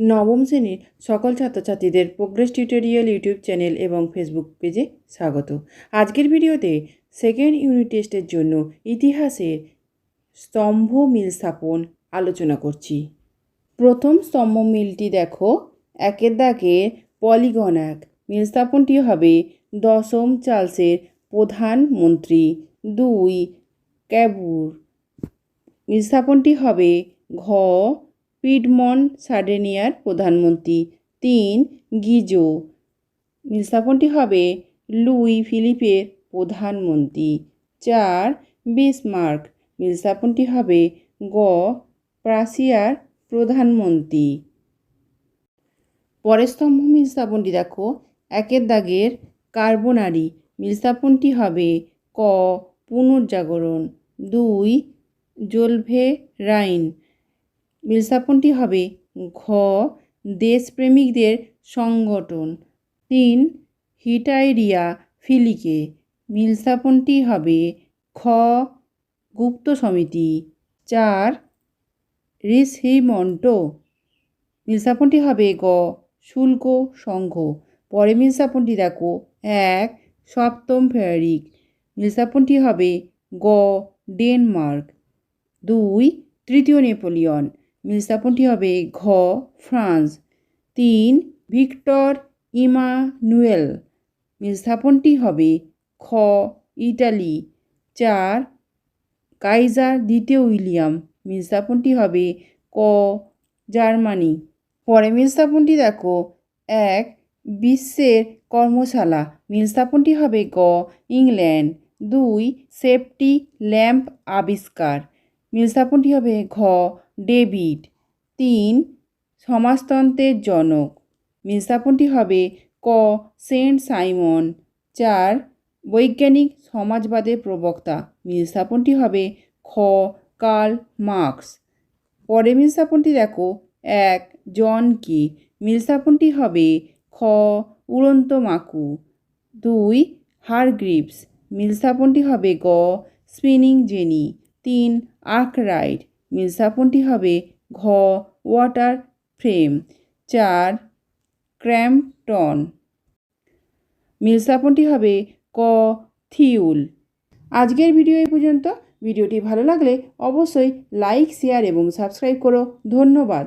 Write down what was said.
নবম শ্রেণীর সকল ছাত্রছাত্রীদের প্রোগ্রেস টিউটোরিয়াল ইউটিউব চ্যানেল এবং ফেসবুক পেজে স্বাগত। আজকের ভিডিওতে সেকেন্ড ইউনিট টেস্টের জন্য ইতিহাসের স্তম্ভ মিল স্থাপন আলোচনা করছি। প্রথম স্তম্ভ মিলটি দেখো, একের দাগে পলিগন এক। মিল স্থাপনটি হবে দশম চার্লসের প্রধানমন্ত্রী। 2 ক্যাবুর। মিল স্থাপনটি হবে ঘ পিডমন্ট সার্ডেনিয়ার প্রধানমন্ত্রী। 3 গিজো। মিল স্থাপনটি হবে লুই ফিলিপের প্রধানমন্ত্রী। 4 বিসমার্ক। মিল স্থাপনটি হবে গ প্রাশিয়ার প্রধানমন্ত্রী। পরের স্তম্ভ মিল স্থাপনটি দেখো, একের দাগের কার্বোনারি। মিল স্থাপনটি হবে ক পুনর্জাগরণ। 2 জোলভেরাইন। মিল স্থাপনটি হবে ঘ দেশপ্রেমিকদের সংগঠন। 3 হিটাইরিয়া ফিলিকে। মিল স্থাপনটি হবে খ গুপ্ত সমিতি। 4 রিসহিমন্টো। মিল স্থাপনটি হবে গ শুল্ক সংঘ। পরে মিল স্থাপনটি দেখো, 1 সপ্তম ফেয়ারিক। মিল স্থাপনটি হবে গ ডেনমার্ক। 2 তৃতীয় নেপোলিয়ন। মিল স্থাপনটি হবে ঘ ফ্রান্স। 3 Victor Emmanuel. মিল স্থাপনটি হবে খ ইটালি। 4 কাইজার দ্বিতীয় উইলিয়াম। মিল স্থাপনটি হবে ক জার্মানি। পরে মিল স্থাপনটি দেখো, 1 বিশ্বের কর্মশালা। মিল স্থাপনটি হবে গ ইংল্যান্ড। 2 সেফটি ল্যাম্প আবিষ্কার। মিল স্থাপনটি হবে ঘ ডেভিড। 3 সমাজতন্ত্রের জনক। মিল স্থাপনটি হবে ক সেন্ট সাইমন। 4 বৈজ্ঞানিক সমাজবাদের প্রবক্তা। মিল স্থাপনটি হবে খ কার্ল মার্কস। পরে মিল স্থাপনটি দেখো, 1 জন কি। মিল স্থাপনটি হবে খ উড়ন্ত মাকু। 2 হারগ্রিভস। মিল স্থাপনটি হবে গ স্পিনিং জেনি। 3 আর্করাইট। মিল স্থাপনটি হবে ঘ ওয়াটার ফ্রেম। 4 ক্র্যাম্পটন। মিল স্থাপনটি হবে ক থিউল। আজকের ভিডিও এই পর্যন্ত। ভিডিওটি ভালো লাগলে অবশ্যই লাইক, শেয়ার এবং সাবস্ক্রাইব করো। ধন্যবাদ।